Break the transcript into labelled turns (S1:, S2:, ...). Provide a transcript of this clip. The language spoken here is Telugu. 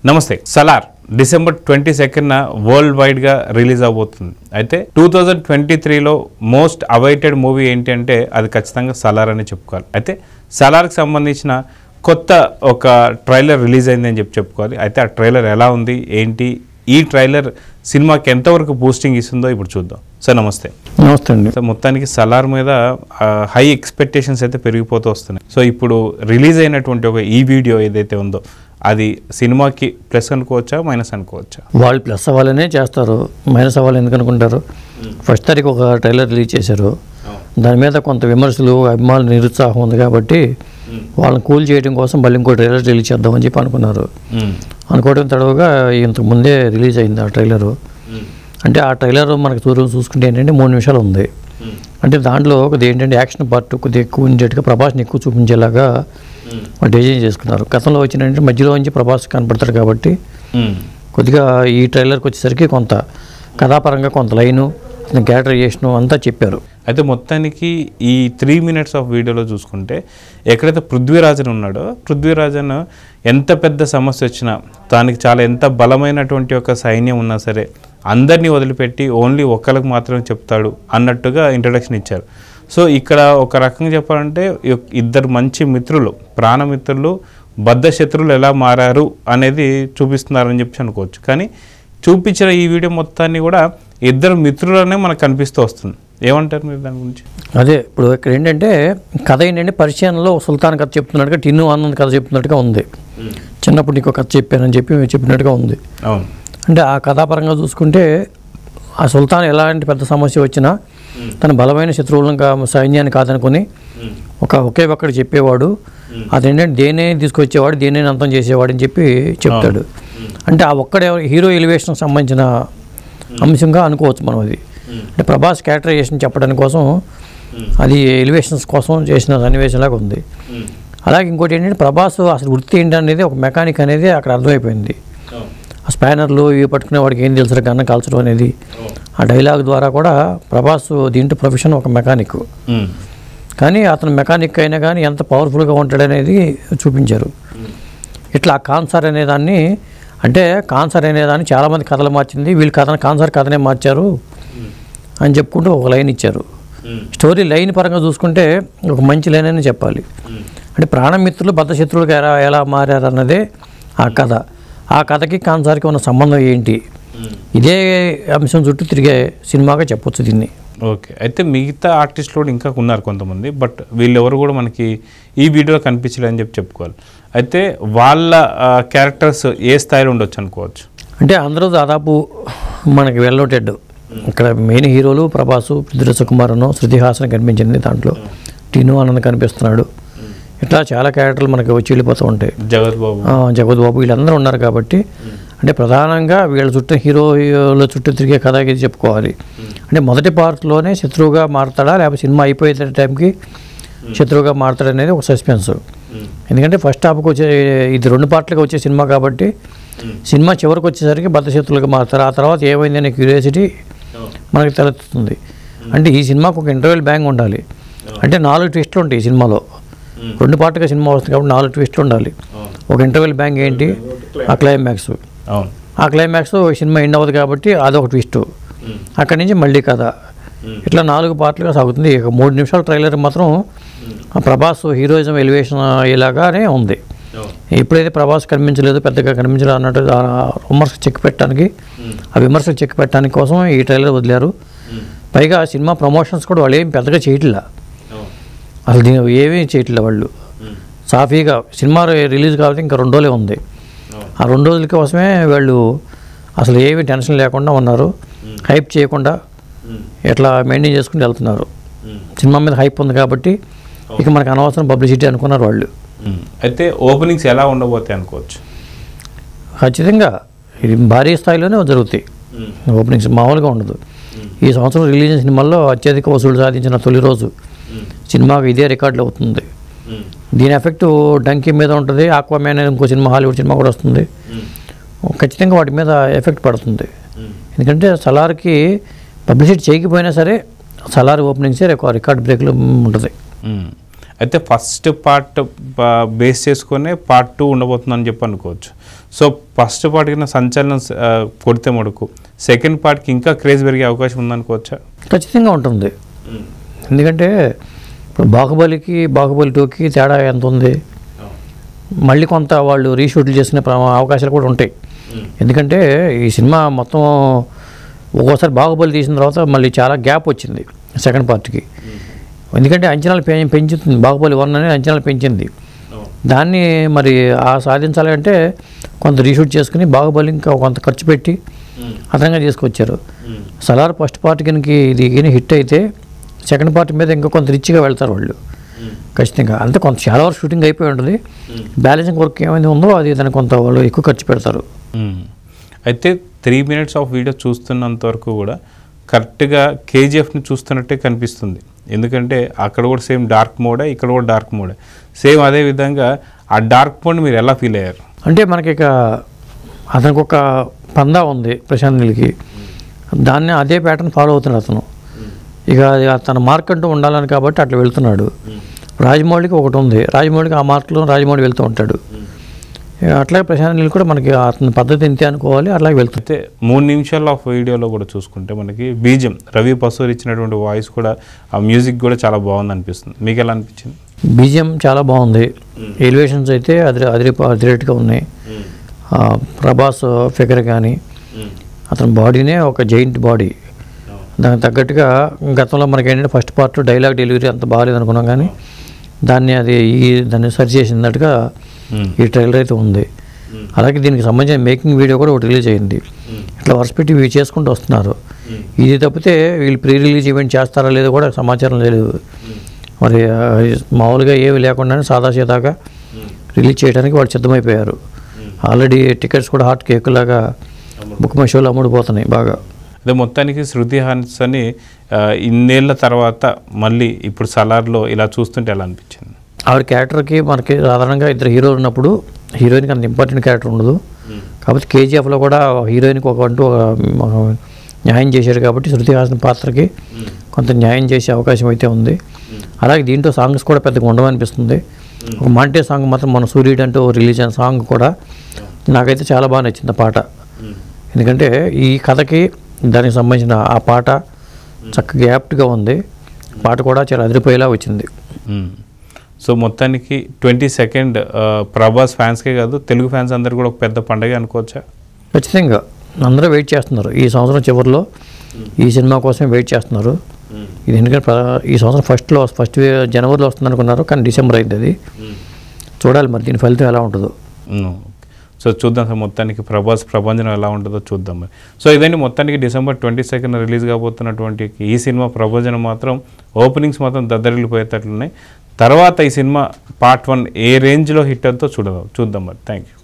S1: నమస్తే. సలార్ డిసెంబర్ 22న వరల్డ్ వైడ్గా రిలీజ్ అవబోతుంది. అయితే 2023లో మోస్ట్ అవైటెడ్ మూవీ ఏంటి అంటే అది ఖచ్చితంగా సలార్ అని చెప్పుకోవాలి. అయితే సలార్కి సంబంధించిన కొత్త ఒక ట్రైలర్ రిలీజ్ అయిందని చెప్పుకోవాలి. అయితే ఆ ట్రైలర్ ఎలా ఉంది ఏంటి, ఈ ట్రైలర్ సినిమాకి ఎంతవరకు బూస్టింగ్ ఇస్తుందో ఇప్పుడు చూద్దాం. సార్ నమస్తే.
S2: నమస్తే అండి.
S1: సో మొత్తానికి సలార్ మీద హై ఎక్స్పెక్టేషన్స్ అయితే పెరిగిపోతూ వస్తున్నాయి. సో ఇప్పుడు రిలీజ్ అయినటువంటి ఒక ఈ వీడియో ఏదైతే ఉందో అది సినిమాకి ప్లస్ అనుకోవచ్చా మైనస్ అనుకోవచ్చా?
S2: వాళ్ళు ప్లస్ అవ్వాలనే చేస్తారు, మైనస్ అవ్వాలి ఎందుకు అనుకుంటారు? ఫస్ట్ తారీఖు ఒక ట్రైలర్ రిలీజ్ చేశారు, దాని మీద కొంత విమర్శలు అభిమానులు నిరుత్సాహం ఉంది కాబట్టి వాళ్ళని కూల్ చేయడం కోసం మళ్ళీ ఇంకో ట్రైలర్ రిలీజ్ చేద్దామని చెప్పి అనుకున్నారు. అనుకోవడం తడవుగా ఇంతకు ముందే రిలీజ్ అయింది ఆ ట్రైలరు. అంటే ఆ ట్రైలర్ మనకు చూసుకుంటే ఏంటంటే 3 నిమిషాలు ఉంది. అంటే దాంట్లో కొద్దిగా ఏంటంటే యాక్షన్ పార్ట్ కొద్దిగా ఎక్కువ ఉండేట్టుగా ప్రభాస్ని ఎక్కువ చూపించేలాగా డిజైన్ చేసుకున్నారు. గతంలో వచ్చినంటే మధ్యలో నుంచి ప్రభాస్ కనపడతాడు కాబట్టి కొద్దిగా ఈ ట్రైలర్కి వచ్చేసరికి కొంత కథాపరంగా కొంత లైను క్యారెక్టరైజేషను అంతా చెప్పారు.
S1: అయితే మొత్తానికి ఈ 3 minutes ఆఫ్ వీడియోలో చూసుకుంటే ఎక్కడైతే పృథ్వీరాజన్ ఉన్నాడో పృథ్వీరాజన్ ఎంత పెద్ద సమస్య వచ్చినా దానికి చాలా ఎంత బలమైనటువంటి ఒక సైన్యం ఉన్నా సరే అందరినీ వదిలిపెట్టి ఓన్లీ ఒక్కరికి మాత్రమే చెప్తాడు అన్నట్టుగా ఇంట్రడక్షన్ ఇచ్చారు. సో ఇక్కడ ఒక రకంగా చెప్పాలంటే ఇద్దరు మంచి మిత్రులు, ప్రాణమిత్రులు బద్ధ శత్రువులు ఎలా మారారు అనేది చూపిస్తున్నారని చెప్పి అనుకోవచ్చు. కానీ చూపించిన ఈ వీడియో మొత్తాన్ని కూడా ఇద్దరు మిత్రులనే మనకు కనిపిస్తూ వస్తుంది. ఏమంటారు మీరు దాని గురించి?
S2: అదే ఇప్పుడు ఇక్కడ ఏంటంటే కథ ఏంటంటే పరిచయంలో సుల్తాన్ కథ చెప్తున్నట్టుగా, టిన్ను ఆనంద్ కథ చెప్తున్నట్టుగా ఉంది. చిన్నప్పుడు నీకు కథ చెప్పానని చెప్పినట్టుగా ఉంది.
S1: అవును.
S2: అంటే ఆ కథాపరంగా చూసుకుంటే ఆ సుల్తాన్ ఎలాంటి పెద్ద సమస్య వచ్చినా తన బలమైన శత్రువులను సైన్యాన్ని కాదనుకుని ఒకే ఒక్కడు చెప్పేవాడు. అదేంటంటే దేనే తీసుకొచ్చేవాడు, దేనే అంతం చేసేవాడు అని చెప్పి చెప్తాడు. అంటే ఆ ఒక్కడే హీరో ఎలివేషన్కి సంబంధించిన అంశంగా అనుకోవచ్చు మనం. అది అంటే ప్రభాస్ క్యారెక్టరైజేషన్ చెప్పడానికి కోసం అది ఎలివేషన్స్ కోసం చేసిన సన్నివేశంలాగా ఉంది. అలాగే ఇంకోటి ఏంటంటే ప్రభాస్ అసలు వృత్తి ఏంటనేది ఒక మెకానిక్ అనేది అక్కడ అర్థమైపోయింది. ఆ స్పానర్లు ఇవి పట్టుకునే వాడికి ఏం తెలుసు గన్న కాల్చడం అనేది ఆ డైలాగ్ ద్వారా కూడా ప్రభాస్ దీంట్లో ప్రొఫెషన్ ఒక మెకానిక్. కానీ అతను మెకానిక్ అయినా కానీ ఎంత పవర్ఫుల్గా ఉంటాడనేది చూపించారు. ఇట్లా కాన్సర్ అనేదాన్ని అంటే కాన్సర్ అనేదాన్ని చాలామంది కథలు మార్చింది, వీళ్ళు కాన్సర్ కథనే మార్చారు అని చెప్పుకుంటూ ఒక లైన్ ఇచ్చారు. స్టోరీ లైన్ పరంగా చూసుకుంటే ఒక మంచి లైన్ అని చెప్పాలి. అంటే ప్రాణమిత్రులు బద్ధశత్రువులుగా ఎలా మారారు అన్నదే ఆ కథ. ఆ కథకి కాన్సర్కి ఉన్న సంబంధం ఏంటి, ఇదే అంశం చుట్టూ తిరిగే సినిమాగా చెప్పొచ్చు దీన్ని.
S1: ఓకే. అయితే మిగతా ఆర్టిస్టులు కూడా ఇంకా ఉన్నారు కొంతమంది, బట్ వీళ్ళెవరు కూడా మనకి ఈ వీడియోలో కనిపించలేదని చెప్పుకోవాలి. అయితే వాళ్ళ క్యారెక్టర్స్ ఏ స్థాయిలో ఉండొచ్చు అనుకోవచ్చు?
S2: అంటే అందరూ దాదాపు మనకి వెల్నోటెడ్. ఇక్కడ మెయిన్ హీరోలు ప్రభాసు, పృథ్వీ సుకుమారను, శృతి హాసన్ కనిపించింది, దాంట్లో టిన్ను ఆనంద్ కనిపిస్తున్నాడు. ఇట్లా చాలా క్యారెక్టర్లు మనకి వచ్చి వెళ్ళిపోతూ ఉంటాయి. జగత్ బాబు వీళ్ళందరూ ఉన్నారు కాబట్టి అంటే ప్రధానంగా వీళ్ళ చుట్టూ హీరోల చుట్టూ తిరిగే కథ ఇది చెప్పుకోవాలి. అంటే మొదటి పార్ట్లోనే శత్రువుగా మారుతాడా లేకపోతే సినిమా అయిపోయే టైంకి శత్రువుగా మారుతాడనేది ఒక సస్పెన్స్. ఎందుకంటే ఫస్ట్ హాఫ్కి వచ్చే ఇది 2 పార్ట్లుగా వచ్చే సినిమా కాబట్టి సినిమా చివరికి వచ్చేసరికి బద్ధశత్రువులుగా మారుతారు. ఆ తర్వాత ఏమైందనే క్యూరియాసిటీ మనకి తలెత్తుతుంది. అంటే ఈ సినిమాకు ఒక ఇంటర్వెల్ బ్యాంగ్ ఉండాలి. అంటే 4 ట్విస్టులు ఉంటాయి ఈ సినిమాలో. 2 పార్ట్గా సినిమా వస్తుంది కాబట్టి 4 ట్విస్టులు ఉండాలి. ఒక ఇంటర్వెల్ బ్యాంగ్ ఏంటి, ఆ క్లైమాక్స్. ఆ క్లైమాక్స్ సినిమా ఎండ్ అవ్వదు కాబట్టి అదొక ట్విస్ట్. అక్కడి నుంచి మళ్ళీ కథ. ఇట్లా 4 పార్ట్లుగా సాగుతుంది. ఇక 3 నిమిషాల ట్రైలర్ మాత్రం ప్రభాస్ హీరోయిజం ఎలివేషన్ ఇలాగానే ఉంది. ఎప్పుడైతే ప్రభాస్ కనిపించలేదు, పెద్దగా కనిపించలేదు అన్నట్టు విమర్శలు చెక్ పెట్టడానికి, ఆ విమర్శలు చెక్ పెట్టడానికి కోసం ఈ ట్రైలర్ వదిలారు. పైగా సినిమా ప్రమోషన్స్ కూడా వాళ్ళు ఏం పెద్దగా చేయట్లా, అసలు దీని ఏమీ చేయట్లే. వాళ్ళు సాఫీగా సినిమా రిలీజ్ కాబట్టి ఇంకా 2 రోజులే ఉంది. ఆ 2 రోజుల కోసమే వాళ్ళు అసలు ఏమీ టెన్షన్ లేకుండా ఉన్నారు. హైప్ చేయకుండా ఎట్లా మెయింటైన్ చేసుకుని వెళ్తున్నారు. సినిమా మీద హైప్ ఉంది కాబట్టి ఇక మనకు అనవసరం పబ్లిసిటీ అనుకున్నారు వాళ్ళు.
S1: అయితే ఓపెనింగ్స్ ఎలా ఉండబోతాయి అనుకోవచ్చు?
S2: ఖచ్చితంగా ఇది భారీ స్థాయిలోనే జరుగుతాయి ఓపెనింగ్స్, మామూలుగా ఉండదు. ఈ సంవత్సరం రిలీజ్ అయిన సినిమాల్లో అత్యధిక వసూలు సాధించిన తొలి రోజు సినిమాకి ఇదే రికార్డులు అవుతుంది. దీని ఎఫెక్ట్ డంకీ మీద ఉంటుంది. ఆక్వామ్యాన్ అనేది ఇంకో సినిమా, హాలీవుడ్ సినిమా కూడా వస్తుంది. ఖచ్చితంగా వాటి మీద ఎఫెక్ట్ పడుతుంది. ఎందుకంటే సలార్కి పబ్లిసిటీ చేయకపోయినా సరే సలార్ ఓపెనింగ్సే రికార్డ్ బ్రేక్లో ఉంటుంది. అయితే
S1: ఫస్ట్ పార్ట్ బేస్ చేసుకునే పార్ట్ 2 ఉండబోతుందని చెప్పి అనుకోవచ్చు. సో ఫస్ట్ పార్ట్ కింద సంచలనం కొడితే మడుకు సెకండ్ పార్ట్కి ఇంకా క్రేజ్ పెరిగే అవకాశం ఉందనుకోవచ్చా?
S2: ఖచ్చితంగా ఉంటుంది. ఎందుకంటే ఇప్పుడు బాహుబలి 2కి తేడా ఎంత ఉంది, మళ్ళీ కొంత వాళ్ళు రీషూట్లు చేసిన అవకాశాలు కూడా ఉంటాయి. ఎందుకంటే ఈ సినిమా మొత్తం ఒక్కోసారి బాహుబలి తీసిన తర్వాత మళ్ళీ చాలా గ్యాప్ వచ్చింది సెకండ్ పార్ట్కి. ఎందుకంటే అంచనాలు పెంచుతుంది, బాహుబలి 1 అనేది అంచనాలు పెంచింది. దాన్ని మరి సాధించాలంటే కొంత రీషూట్ చేసుకుని బాహుబలి ఇంకా కొంత ఖర్చు పెట్టి అదనంగా తీసుకొచ్చారు. సలార్ ఫస్ట్ పార్ట్ కనుక ఇది హిట్ అయితే సెకండ్ పార్ట్ మీద ఇంకా కొంత రిచ్గా వెళ్తారు వాళ్ళు ఖచ్చితంగా. అంతే కొంత చాలా వరకు షూటింగ్ అయిపోయి ఉంటుంది, బ్యాలెన్సింగ్ వర్క్ ఏమైంది ఉందో అది దానికి కొంత వాళ్ళు ఎక్కువ ఖర్చు పెడతారు.
S1: అయితే 3 minutes ఆఫ్ వీడియో చూస్తున్నంత వరకు కూడా కరెక్ట్గా కేజీఎఫ్ని చూస్తున్నట్టే కనిపిస్తుంది. ఎందుకంటే అక్కడ కూడా సేమ్ డార్క్ మోడే, ఇక్కడ కూడా డార్క్ మోడే సేమ్. అదే విధంగా ఆ డార్క్ మోడ్ మీరు ఎలా ఫీల్ అయ్యారు?
S2: అంటే మనకి ఇక అతనికి ఒక పందా ఉంది ప్రశాంత్ నీల్కి, దాన్ని అదే ప్యాటర్న్ ఫాలో అవుతున్నాడు అతను. ఇక తన మార్క్ అంటూ ఉండాలని కాబట్టి అట్లా వెళ్తున్నాడు. రాజమౌళికి ఒకటి ఉంది, రాజమౌళికి ఆ మార్కులో రాజమౌళి వెళ్తూ ఉంటాడు. అట్లాగే ప్రశాంత్ నీల్ కూడా మనకి అతని పద్ధతి ఇంతే అనుకోవాలి, అట్లాగే వెళ్తుంటే
S1: 3 నిమిషాల ఆఫ్ వీడియోలో కూడా చూసుకుంటే మనకి బీజియం రవి పసూర్ ఇచ్చినటువంటి వాయిస్ కూడా ఆ మ్యూజిక్ కూడా చాలా బాగుంది అనిపిస్తుంది. మీకు ఎలా అనిపించింది?
S2: బీజియం చాలా బాగుంది, ఎలివేషన్స్ అయితే అదిరేట్గా ఉన్నాయి. ప్రభాస్ ఫిగర్ కానీ అతని బాడీనే ఒక జైంట్ బాడీ, దానికి తగ్గట్టుగా గతంలో మనకి ఏంటంటే ఫస్ట్ పార్ట్ డైలాగ్ డెలివరీ అంత బాగాలేదు అనుకున్నాం, కానీ దాన్ని సరి చేసినట్టుగా ఈ ట్రైలర్ అయితే ఉంది. అలాగే దీనికి సంబంధించిన మేకింగ్ వీడియో కూడా ఒకటి రిలీజ్ అయింది. ఇట్లా వరుస పెట్టి ఇవి చేసుకుంటూ వస్తున్నారు. ఇది తప్పితే వీళ్ళు ప్రీ రిలీజ్ ఈవెంట్ చేస్తారా లేదో కూడా సమాచారం లేదు. మరి మామూలుగా ఏమి లేకుండానే సాదాసీదాగా రిలీజ్ చేయడానికి వాళ్ళు సిద్ధమైపోయారు. ఆల్రెడీ టికెట్స్ కూడా హాట్ కేకులాగా బుక్ మై షోలో అమ్ముడుపోతున్నాయి బాగా.
S1: అదే మొత్తానికి శృతి హాసన్ ఇన్నేళ్ల తర్వాత మళ్ళీ ఇప్పుడు సలార్లో ఇలా చూస్తుంటే ఎలా అనిపించింది?
S2: ఆవిడ క్యారెక్టర్కి మనకి సాధారణంగా 2 హీరోలు ఉన్నప్పుడు హీరోయిన్కి అంత ఇంపార్టెంట్ క్యారెక్టర్ ఉండదు. కాబట్టి కేజీఎఫ్లో కూడా హీరోయిన్కి ఒక న్యాయం చేశారు కాబట్టి శృతి హాసన్ పాత్రకి కొంత న్యాయం చేసే అవకాశం అయితే ఉంది. అలాగే దీంట్లో సాంగ్స్ కూడా పెద్దగా ఉండవనిపిస్తుంది. ఒక మాంటే సాంగ్ మాత్రం మన సూర్యుడు అంటూ రిలీజ్ అయిన సాంగ్ కూడా నాకైతే చాలా బాగా నచ్చింది ఆ పాట. ఎందుకంటే ఈ కథకి దానికి సంబంధించిన ఆ పాట చక్కగా యాప్ట్గా ఉంది, పాట కూడా చాలా అదిరిపోయేలా వచ్చింది.
S1: సో మొత్తానికి 22nd ప్రభాస్ ఫ్యాన్స్కే కాదు తెలుగు ఫ్యాన్స్ అందరు కూడా ఒక పెద్ద పండుగ అనుకోవచ్చా?
S2: ఖచ్చితంగా అందరూ వెయిట్ చేస్తున్నారు. ఈ సంవత్సరం చివరిలో ఈ సినిమా కోసం వెయిట్ చేస్తున్నారు. ఇది ఎందుకంటే ఈ సంవత్సరం ఫస్ట్ జనవరిలో వస్తుంది అనుకున్నారు, కానీ డిసెంబర్ అయింది. అది చూడాలి మరి దీని ఫలితం ఎలా ఉంటుందో.
S1: సో చూద్దాం సార్, మొత్తానికి ప్రభాస్ ప్రభంజనం ఎలా ఉంటుందో చూద్దాం మరి. సో ఇదండి మొత్తానికి December 22nd రిలీజ్ కాబోతున్నటువంటి ఈ సినిమా ప్రభంజనం మాత్రం ఓపెనింగ్స్ మాత్రం దద్దరిల్లిపోయేటట్లున్నాయి. తర్వాత ఈ సినిమా పార్ట్ 1 ఏ రేంజ్లో హిట్ అవుతుందో చూద్దాం మరి. Thank you.